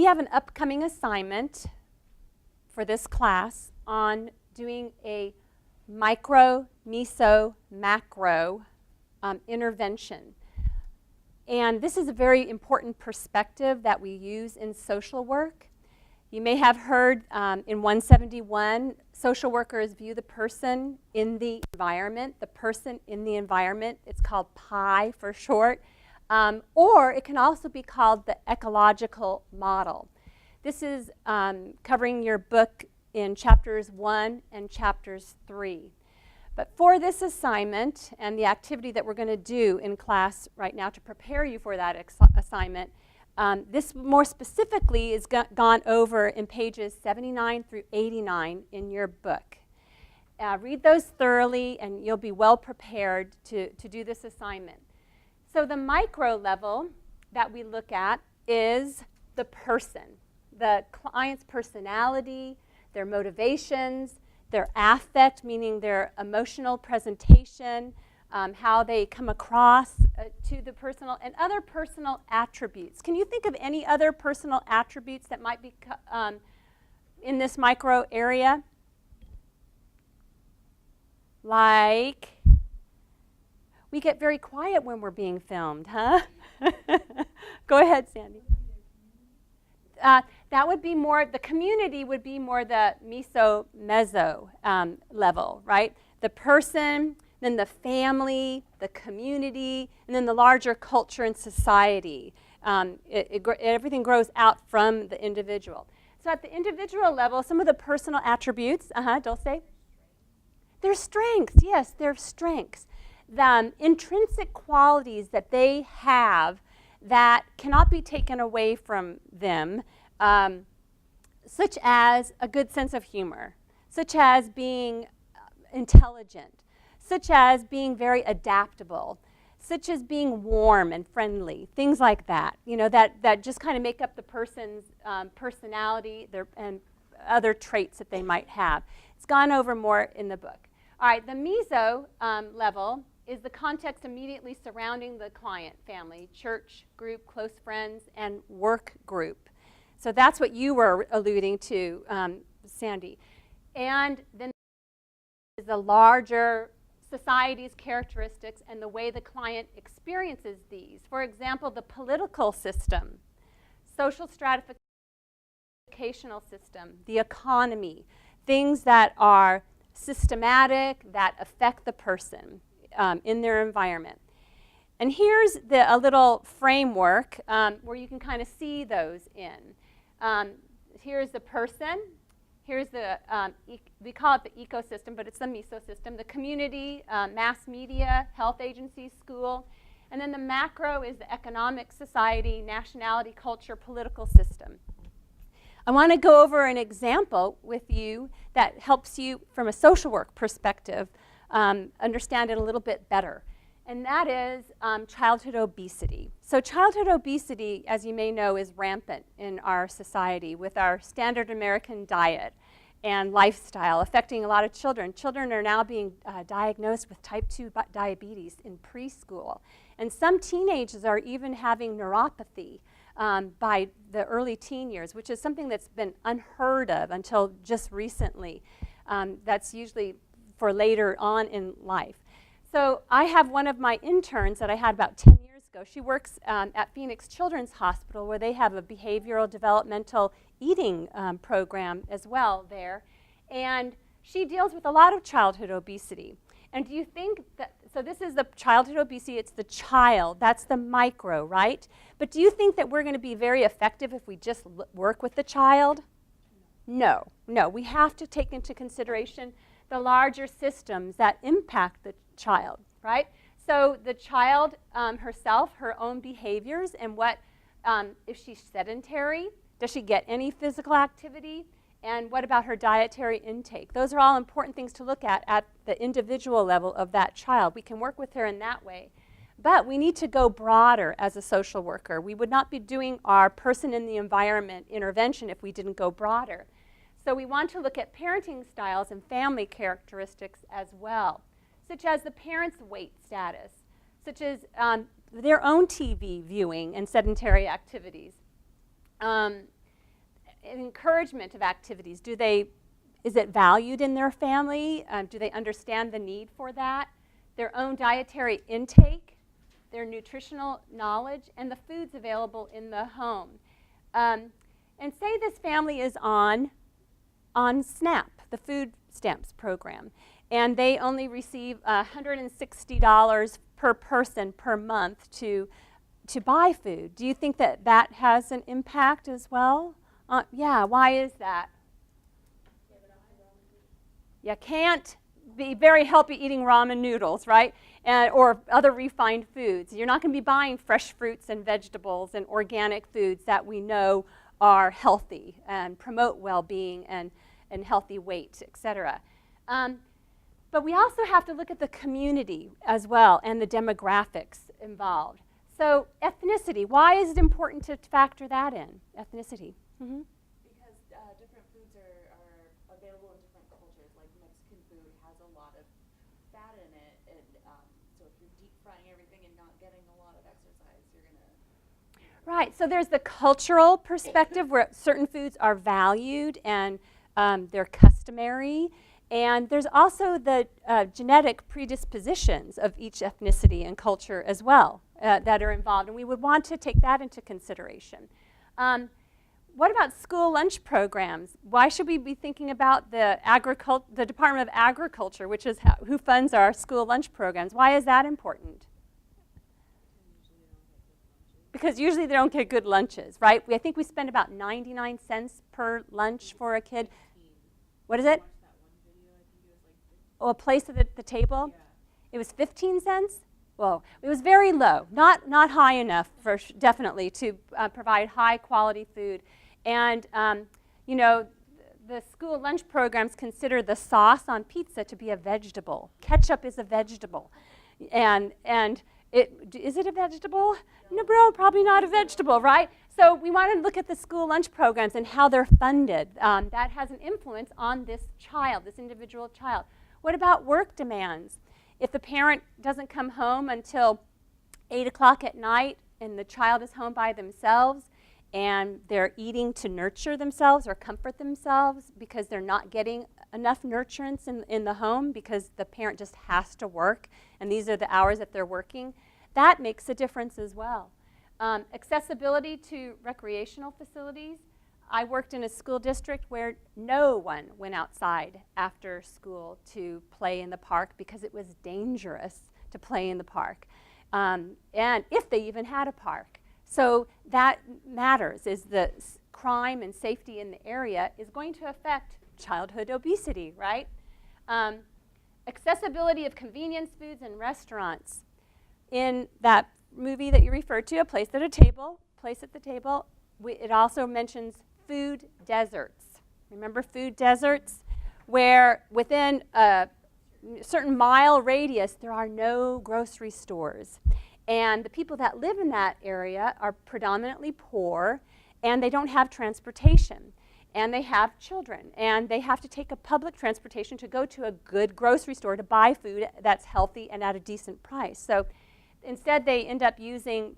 have an upcoming assignment for this class on doing a micro, meso, macro intervention. And this is a very important perspective that we use in social work. You may have heard in 171, social workers view the person in the environment, it's called PI for short, or it can also be called the ecological model. This is covering your book in chapters 1 and chapters 3. But for this assignment and the activity that we're going to do in class right now to prepare you for that assignment, this more specifically is gone over in pages 79 through 89 in your book. Read those thoroughly and you'll be well prepared to do this assignment. So the micro level that we look at is the person, the client's personality, their motivations, their affect, meaning their emotional presentation, how they come across to the personal, and other personal attributes. Can you think of any other personal attributes that might be in this micro area? Like, we get very quiet when we're being filmed, huh? Go ahead, Sandy. That would be more, the community would be more the mezzo level, right? The person, then the family, the community, and then the larger culture and society. Everything grows out from the individual. So at the individual level, some of the personal attributes, Dulce? Their strengths, yes, their strengths. The intrinsic qualities that they have that cannot be taken away from them, such as a good sense of humor, such as being intelligent, such as being very adaptable, such as being warm and friendly, things like that, that just kind of make up the person's personality and other traits that they might have. It's gone over more in the book. All right, the meso level is the context immediately surrounding the client, family, church, group, close friends, and work group. So that's what you were alluding to, Sandy. And then is the larger society's characteristics and the way the client experiences these. For example, the political system, social stratificational system, the economy, things that are systematic, that affect the person in their environment. And here's a little framework where you can kind of see those in. Here's the person. Here's the, we call it the ecosystem, but it's the meso system. The community, mass media, health agency, school. And then the macro is the economic, society, nationality, culture, political system. I want to go over an example with you that helps you, from a social work perspective, understand it a little bit better. And that is childhood obesity. So childhood obesity, as you may know, is rampant in our society with our standard American diet and lifestyle affecting a lot of children. Children are now being diagnosed with type 2 diabetes in preschool. And some teenagers are even having neuropathy by the early teen years, which is something that's been unheard of until just recently. That's usually for later on in life. So I have one of my interns that I had about 10 years ago. She works at Phoenix Children's Hospital, where they have a behavioral developmental eating program as well there. And she deals with a lot of childhood obesity. And do you think that, so this is the childhood obesity, it's the child, that's the micro, right? But do you think that we're going to be very effective if we just work with the child? No, we have to take into consideration the larger systems that impact the child, right? So the child herself, her own behaviors, and what, if she's sedentary, does she get any physical activity? And what about her dietary intake? Those are all important things to look at the individual level of that child. We can work with her in that way. But we need to go broader as a social worker. We would not be doing our person in the environment intervention if we didn't go broader. So we want to look at parenting styles and family characteristics as well, such as the parent's weight status, such as their own TV viewing and sedentary activities. encouragement of activities. Is it valued in their family? Do they understand the need for that? Their own dietary intake, their nutritional knowledge, and the foods available in the home. And say this family is on SNAP, the food stamps program, and they only receive $160 per person per month to buy food. Do you think that that has an impact as well? Yeah, why is that? You can't be very healthy eating ramen noodles, right? Or other refined foods. You're not going to be buying fresh fruits and vegetables and organic foods that we know are healthy and promote well-being and healthy weight, etc. But we also have to look at the community as well and the demographics involved. So ethnicity, why is it important to factor that in, ethnicity? Mm-hmm. Because different foods are available in different cultures. Like Mexican food has a lot of fat in it, and so if you're deep frying everything and not getting a lot of exercise, you're going to... Right, so there's the cultural perspective where certain foods are valued and they're customary. And there's also the genetic predispositions of each ethnicity and culture as well that are involved, and we would want to take that into consideration. What about school lunch programs? Why should we be thinking about the Department of Agriculture, which is who funds our school lunch programs? Why is that important? Because usually they don't get good lunches, right? I think we spend about 99 cents per lunch for a kid. What is it? Oh, a place at the table? Yeah. It was 15 cents? Well, it was very low, not high enough, definitely, to provide high-quality food. And, you know, the school lunch programs consider the sauce on pizza to be a vegetable. Ketchup is a vegetable. And is it a vegetable? No, bro, probably not a vegetable, right? So we want to look at the school lunch programs and how they're funded. That has an influence on this child, this individual child. What about work demands? If the parent doesn't come home until 8 o'clock at night and the child is home by themselves and they're eating to nurture themselves or comfort themselves because they're not getting enough nurturance in the home because the parent just has to work and these are the hours that they're working, that makes a difference as well. Accessibility to recreational facilities. I worked in a school district where no one went outside after school to play in the park because it was dangerous to play in the park, and if they even had a park. So that matters, is the crime and safety in the area is going to affect childhood obesity, right? Accessibility of convenience foods and restaurants. In that movie that you referred to, A Place at the Table, it also mentions food deserts. Remember food deserts? Where within a certain mile radius, there are no grocery stores. And the people that live in that area are predominantly poor, and they don't have transportation. And they have children, and they have to take a public transportation to go to a good grocery store to buy food that's healthy and at a decent price. So instead, they end up using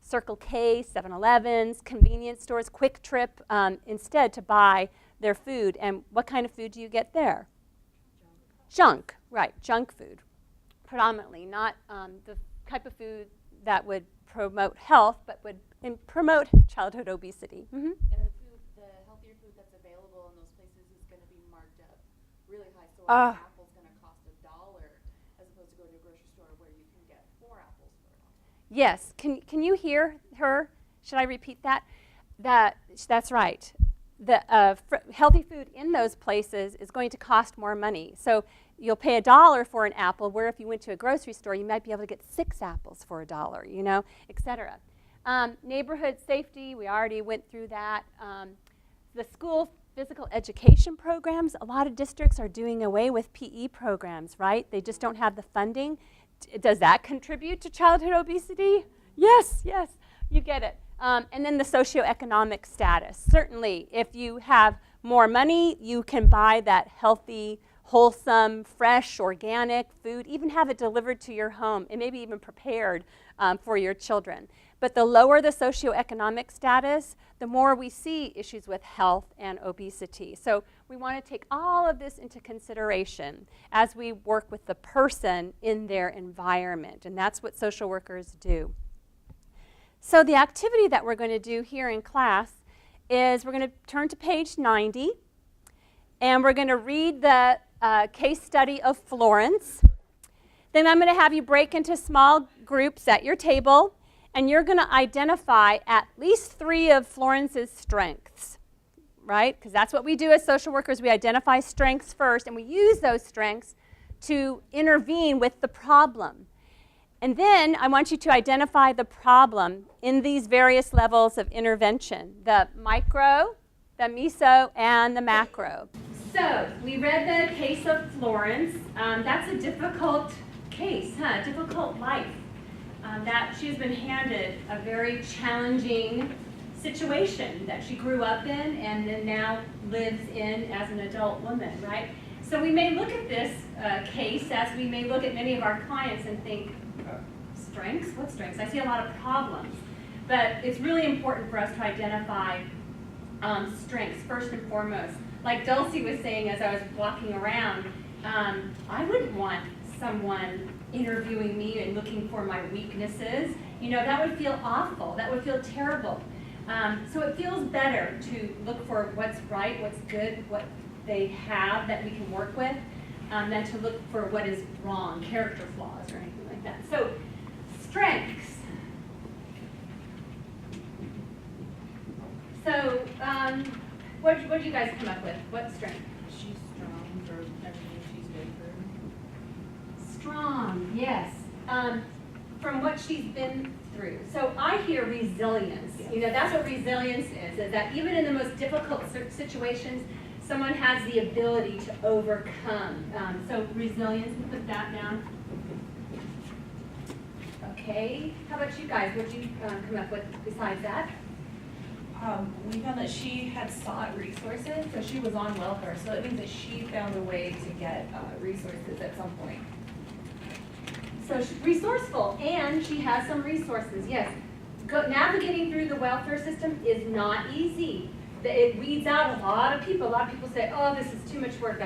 Circle K, 7-Elevens, convenience stores, Quick Trip, instead to buy their food. And what kind of food do you get there? Junk, right, junk food, predominantly, not the type of food that would promote health, but would promote childhood obesity. Mm-hmm. And the healthier food that's available in those places is going to be marked up really high. So an apple's going to cost $1 as opposed to going to a grocery store where you can get 4 apples for $1. Yes. Can you hear her? Should I repeat that? That's right. The healthy food in those places is going to cost more money. So you'll pay $1 for an apple, where if you went to a grocery store, you might be able to get 6 apples for $1, you know, et cetera. Neighborhood safety, we already went through that. The school physical education programs, a lot of districts are doing away with PE programs, right? They just don't have the funding. Does that contribute to childhood obesity? Yes, yes, you get it. And then the socioeconomic status. Certainly, if you have more money, you can buy that healthy, wholesome, fresh, organic food, even have it delivered to your home and maybe even prepared for your children. But the lower the socioeconomic status, the more we see issues with health and obesity. So we want to take all of this into consideration as we work with the person in their environment, and that's what social workers do. So the activity that we're going to do here in class is we're going to turn to page 90, and we're going to read the case study of Florence. Then I'm going to have you break into small groups at your table, and you're going to identify at least 3 of Florence's strengths, right? Because that's what we do as social workers. We identify strengths first, and we use those strengths to intervene with the problem. And then I want you to identify the problem in these various levels of intervention, the micro, the meso, and the macro. So we read the case of Florence. That's a difficult case, difficult life. That she's been handed a very challenging situation that she grew up in and then now lives in as an adult woman, right? So we may look at this case as we may look at many of our clients and think, strengths? What strengths? I see a lot of problems. But it's really important for us to identify strengths first and foremost. Like Dulcie was saying as I was walking around, I wouldn't want someone interviewing me and looking for my weaknesses. You know, that would feel awful. That would feel terrible. So it feels better to look for what's right, what's good, what they have that we can work with, than to look for what is wrong, character flaws or anything like that. So strengths. So what did you guys come up with? What strength? She's strong for everything she's been through. Strong, yes. From what she's been through. So I hear resilience. Yes. You know, that's what resilience is that even in the most difficult situations, someone has the ability to overcome. So resilience, we'll put that down. Okay, how about you guys? What did you come up with besides that? We found that she had sought resources, so she was on welfare, so it means that she found a way to get resources at some point. So she's resourceful, and she has some resources, yes. Navigating through the welfare system is not easy. It weeds out a lot of people. A lot of people say, oh, this is too much work,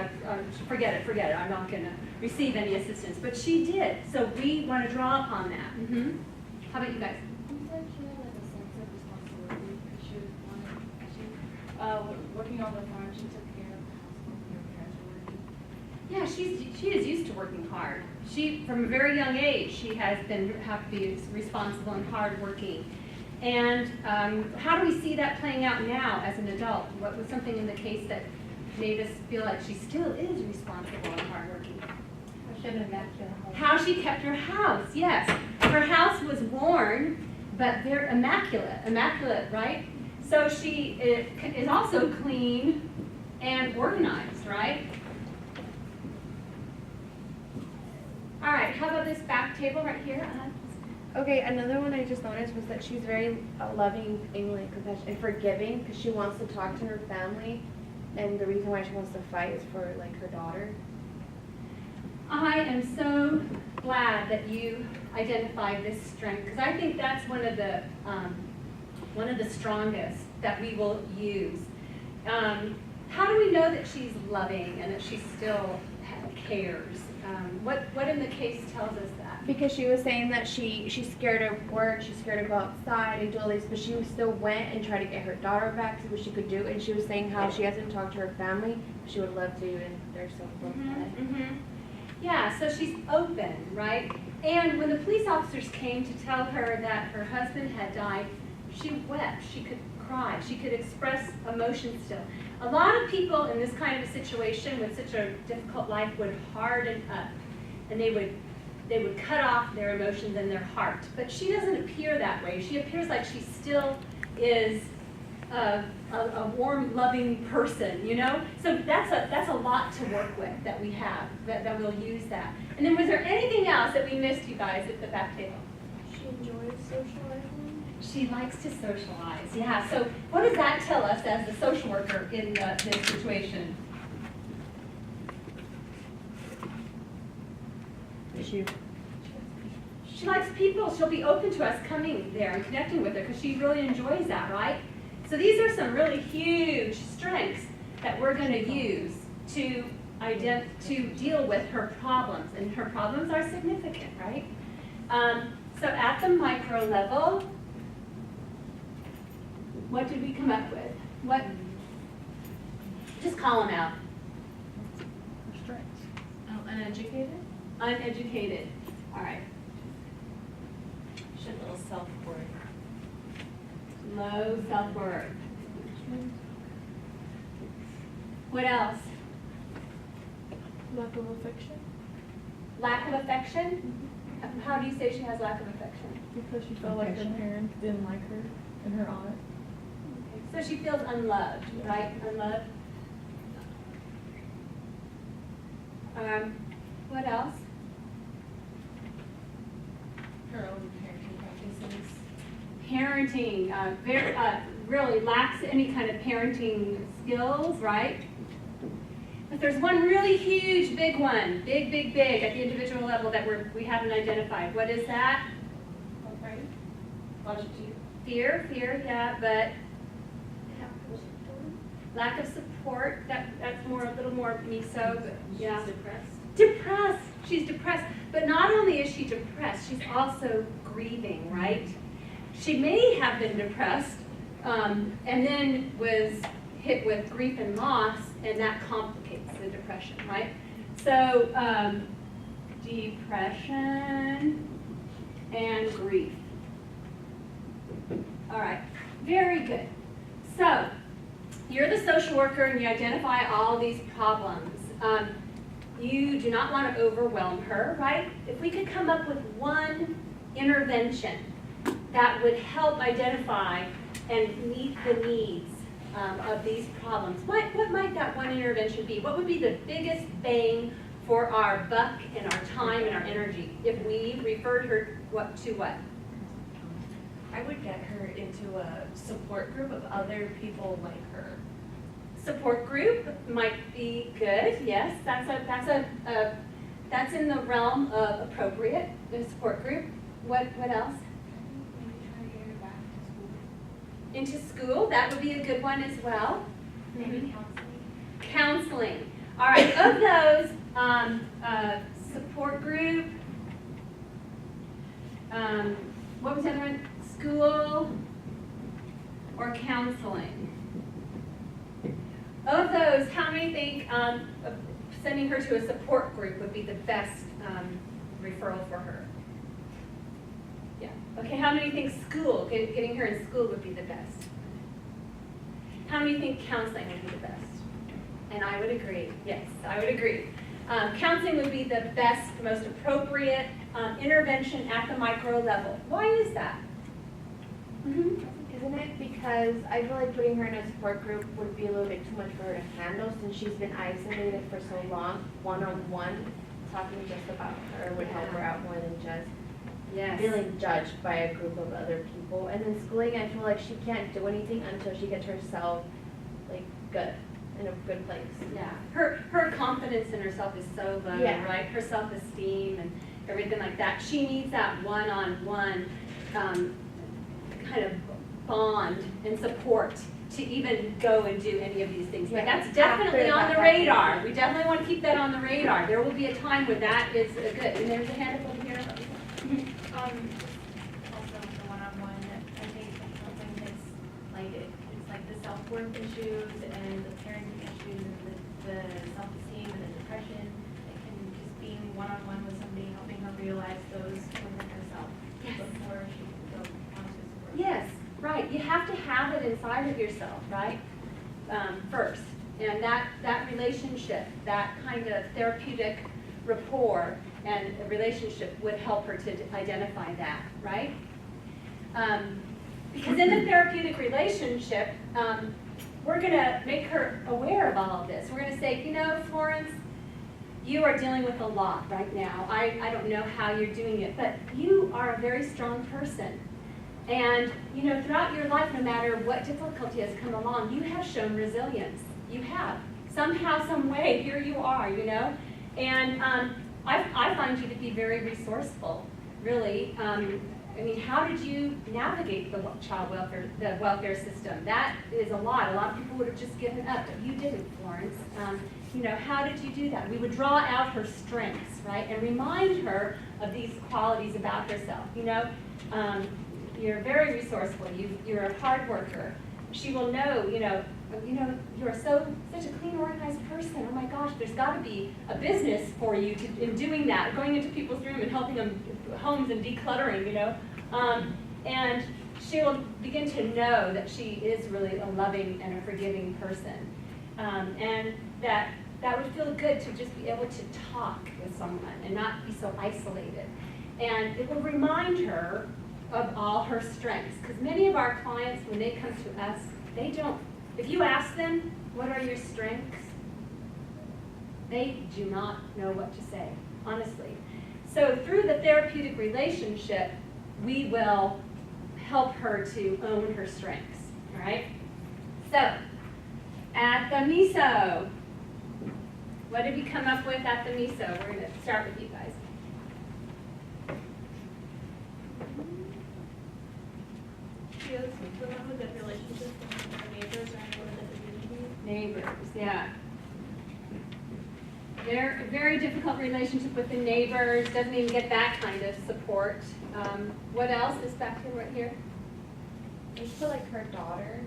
forget it, I'm not going to receive any assistance. But she did, so we want to draw upon that. Mm-hmm. How about you guys? Working on the farm, she took care of the household when her parents were working. Yeah, she is used to working hard. She, from a very young age, she has have to be responsible and hardworking. And how do we see that playing out now as an adult? What was something in the case that made us feel like she still is responsible and hardworking? How she kept her house, yes. Her house was worn, but they're immaculate, right? So she is also clean and organized, right? All right, how about this back table right here? Okay, another one I just noticed was that she's very loving, compassionate, and forgiving because she wants to talk to her family, and the reason why she wants to fight is for like her daughter. I am so glad that you identified this strength because I think that's one of the strongest that we will use. How do we know that she's loving and that she still cares? What in the case tells us that? Because she was saying that she's scared of work, she's scared to go outside and do all this, but she still went and tried to get her daughter back, see what she could do, and she was saying how she hasn't talked to her family, she would love to, and they're so close by. Yeah, so she's open, right? And when the police officers came to tell her that her husband had died, she wept, she could cry, she could express emotion still. A lot of people in this kind of a situation with such a difficult life would harden up, and they would cut off their emotions and their heart. But she doesn't appear that way. She appears like she still is a warm, loving person, you know? So that's a lot to work with that we have, that we'll use that. And then was there anything else that we missed, you guys, at the back table? She enjoys socializing. She likes to socialize, yeah. So what does that tell us as the social worker in this situation? you. She likes people. She'll be open to us coming there and connecting with her because she really enjoys that, right? So these are some really huge strengths that we're going to use to deal with her problems. And her problems are significant, right? So at the micro level, what did we come up with? What? Just call them out. Strengths. Uneducated. Uneducated. All right. Should little self-worth. Low self-worth. What else? Lack of affection. Lack of affection? How do you say she has lack of affection? Because she felt like her parents didn't like her and her aunt. Okay. So she feels unloved, right? Unloved. What else? Her own parenting practices. Parenting, really lacks any kind of parenting skills, right? But there's one really huge, big one, big at the individual level that we haven't identified. What is that? Fear, yeah, but lack of support. That's a little more mezzo, but yeah. Depressed. She's depressed. But not only is she depressed, she's also grieving, right? She may have been depressed and then was hit with grief and loss, and that complicates the depression, right? So depression and grief. All right, very good. So you're the social worker and you identify all these problems. You do not want to overwhelm her, right? If we could come up with one intervention that would help identify and meet the needs of these problems, what might that one intervention be? What would be the biggest bang for our buck and our time and our energy if we referred her to what? I would get her into a support group of other people like her. Support group might be good. Yes, that's in the realm of appropriate. The support group. What else? Maybe try to get her back to school. Into school. That would be a good one as well. Maybe counseling. Counseling. All right. Of those, support group. What was the other one? School or counseling. Of those, how many think sending her to a support group would be the best referral for her? Yeah. Okay, how many think school, getting her in school would be the best? How many think counseling would be the best? And I would agree. Yes, I would agree. Counseling would be the best, most appropriate intervention at the micro level. Why is that? Mm-hmm. Isn't it because I feel like putting her in a support group would be a little bit too much for her to handle since she's been isolated for so long, one-on-one, talking just about her would help her out more than just feeling judged by a group of other people. And then schooling, I feel like she can't do anything until she gets herself like good, in a good place. Yeah, her confidence in herself is so low, Yeah. right? Her self-esteem and everything like that. She needs that one-on-one kind of bond and support to even go and do any of these things. But that's definitely on the radar. We definitely want to keep that on the radar. There will be a time when that is good. And there's a hand up over here. Also with the one-on-one, I think that's something that's like it's like the self-worth issues and the parenting issues and the self-esteem and the depression. It can just being one-on-one with somebody, helping her realize those within herself before she can go on to support. Yes, right. You have to have it inside of yourself, right? First. And that relationship, that kind of therapeutic rapport and relationship would help her to identify that, right? Because in the therapeutic relationship, we're going to make her aware of all of this. We're going to say, you know, Florence, you are dealing with a lot right now. I don't know how you're doing it, but you are a very strong person. And, you know, throughout your life, no matter what difficulty has come along, you have shown resilience. You have. Somehow, some way, here you are, you know. And I find you to be very resourceful, really. I mean, how did you navigate the the welfare system? That is a lot. A lot of people would have just given up, but you didn't, Florence. You know, how did you do that? We would draw out her strengths, right, and remind her of these qualities about herself. You know, you're very resourceful. You're a hard worker. She will know. You know, you're such a clean, organized person. Oh my gosh, there's got to be a business for you in doing that, going into people's room and helping them homes and decluttering. You know, and she will begin to know that she is really a loving and a forgiving person, and that would feel good to just be able to talk with someone and not be so isolated. And it will remind her of all her strengths, because many of our clients, when they come to us, they don't. If you ask them, what are your strengths? They do not know what to say, honestly. So through the therapeutic relationship, we will help her to own her strengths, all right? So, at the mezzo, what did we come up with at the mezzo? We're going to start with you guys. She has the one with good relationships with her neighbors or anyone in the community. Neighbors, yeah. They're a very difficult relationship with the neighbors, doesn't even get that kind of support. What else is back here, right here? Just put like her daughter,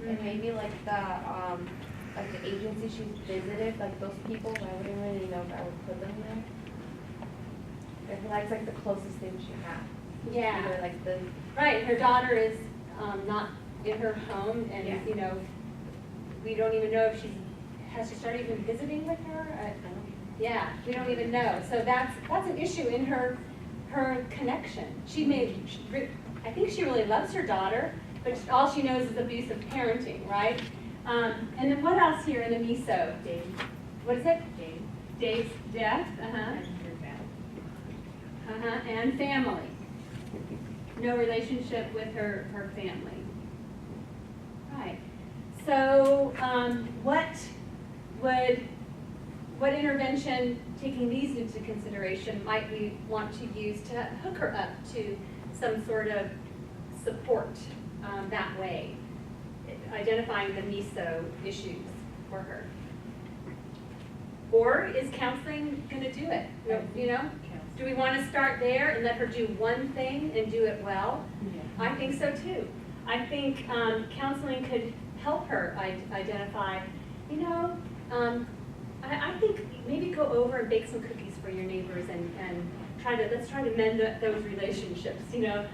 and maybe like the agency she's visited, like those people. I wouldn't really know if I would put them there. I feel like it's like the closest thing she has. Yeah. Either like the Right, her daughter is not in her home, and Yeah. you know, we don't even know if has she started even visiting with her? Yeah, we don't even know. So that's an issue in her connection. I think she really loves her daughter, but all she knows is abusive parenting, right? And then what else here in the mezzo? Dave. What is it? Dave. Dave's death. And your family. And family. No relationship with her family. Right. So what intervention, taking these into consideration, might we want to use to hook her up to some sort of support that way, identifying the mezzo issues for her? Or is counseling going to do it? You know? Do we want to start there and let her do one thing and do it well? Yeah. I think so too. I think counseling could help her identify, you know, I think maybe go over and bake some cookies for your neighbors and let's try to mend those relationships, you know,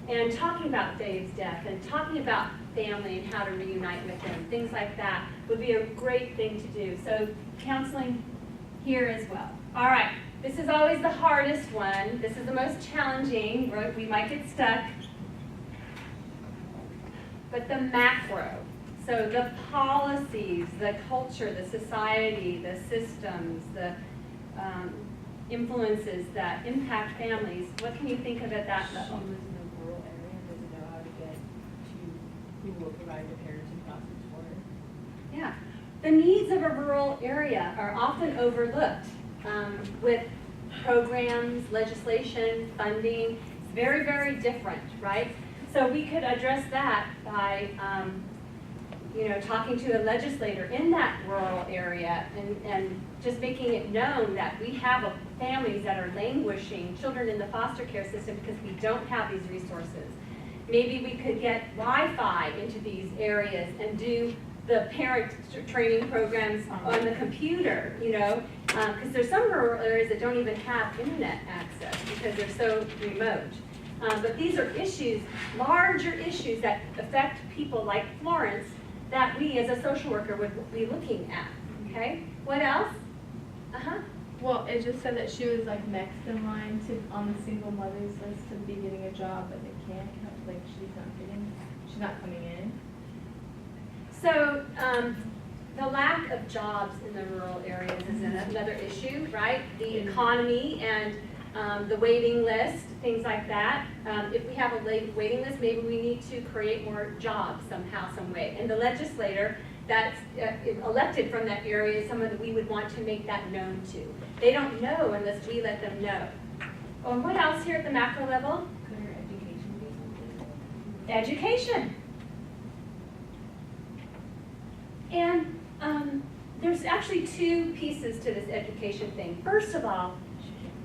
and talking about Dave's death and talking about family and how to reunite with them, things like that would be a great thing to do. So counseling here as well. All right, this is always the hardest one. This is the most challenging. We might get stuck. But the macro. So the policies, the culture, the society, the systems, the influences that impact families, what can you think of at that She level? lives in a rural area and doesn't know how to get to who will provide the parenting classes for her. Yeah. The needs of a rural area are often overlooked with programs, legislation, funding. It's very, very different, right? So we could address that by you know, talking to a legislator in that rural area and just making it known that we have families that are languishing, children in the foster care system because we don't have these resources. Maybe we could get Wi-Fi into these areas and do the parent training programs on the computer, you know, because there's some rural areas that don't even have internet access because they're so remote. But these are issues, larger issues that affect people like Florence that we as a social worker would be looking at, okay? What else? Well, it just said that she was like next in line on the single mothers list to be getting a job, but they can't. Like she's not coming in. So the lack of jobs in the rural areas is another issue, right? The economy and the waiting list, things like that. If we have a waiting list, maybe we need to create more jobs somehow, some way. And the legislator that's elected from that area is someone that we would want to make that known to. They don't know unless we let them know. Oh, and what else here at the macro level? Could her education be something? Education. And there's actually two pieces to this education thing. First of all,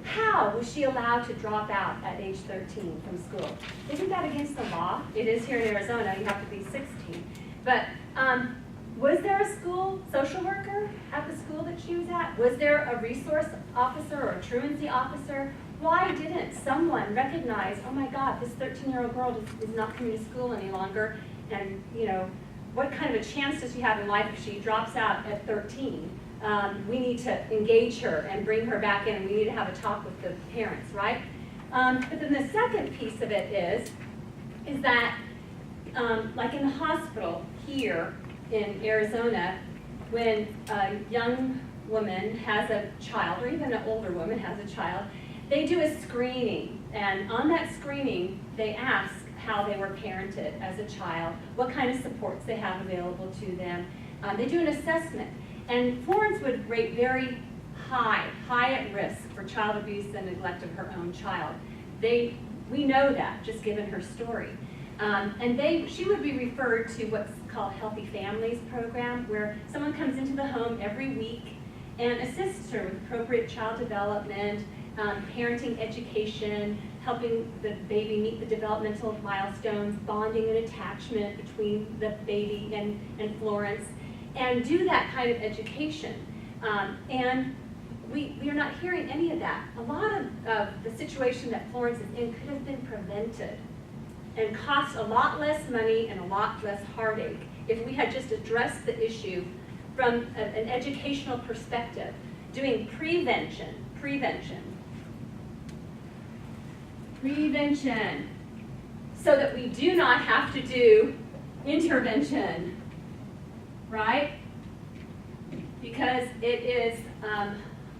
how was she allowed to drop out at age 13 from school? Isn't that against the law? It is here in Arizona, you have to be 16. But was there a school social worker at the school that she was at? Was there a resource officer or a truancy officer? Why didn't someone recognize, oh my God, this 13-year-old girl is not coming to school any longer, and you know, what kind of a chance does she have in life if she drops out at 13? We need to engage her and bring her back in, and we need to have a talk with the parents, right? But then the second piece of it is that, like in the hospital here in Arizona, when a young woman has a child, or even an older woman has a child, they do a screening, and on that screening, they ask how they were parented as a child, what kind of supports they have available to them. They do an assessment, and Florence would rate very high at risk for child abuse and neglect of her own child. We know that, just given her story. And she would be referred to what's called Healthy Families program, where someone comes into the home every week and assists her with appropriate child development, parenting education, helping the baby meet the developmental milestones, bonding and attachment between the baby and Florence, and do that kind of education. And we are not hearing any of that. A lot of the situation that Florence is in could have been prevented and cost a lot less money and a lot less heartache if we had just addressed the issue from an educational perspective, doing prevention, so that we do not have to do intervention, right? Because it is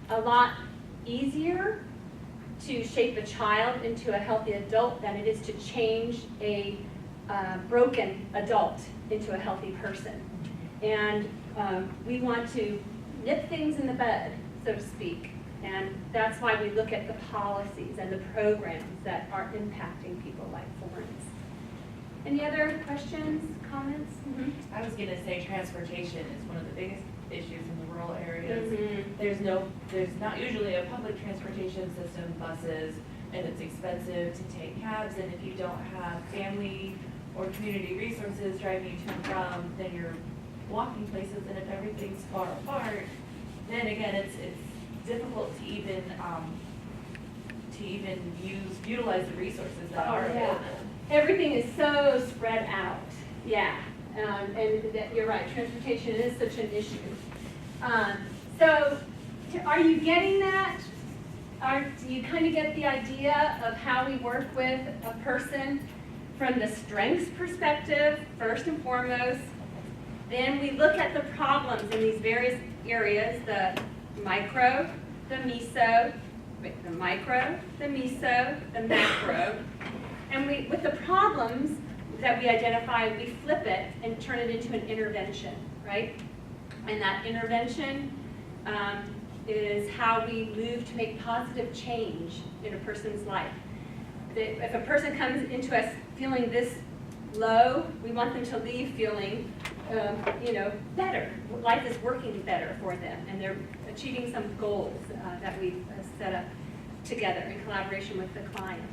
a lot easier to shape a child into a healthy adult than it is to change a broken adult into a healthy person. And we want to nip things in the bud, so to speak. And that's why we look at the policies and the programs that are impacting people like Florence. Any other questions, comments? Mm-hmm. I was going to say transportation is one of the biggest issues in the rural areas. Mm-hmm. There's not usually a public transportation system, buses, and it's expensive to take cabs. And if you don't have family or community resources driving you to and from, then you're walking places. And if everything's far apart, then again, it's difficult to even utilize the resources that are available. Everything is so spread out. Yeah, and you're right. Transportation is such an issue. So, are you getting that? Do you kind of get the idea of how we work with a person from the strengths perspective, first and foremost? Then we look at the problems in these various areas, the micro, the meso, the micro, the meso, the macro. And with the problems that we identify, we flip it and turn it into an intervention, right? And that intervention is how we move to make positive change in a person's life. If a person comes into us feeling this low, we want them to leave feeling better. Life is working better for them, and they're achieving some goals that we've set up together in collaboration with the client.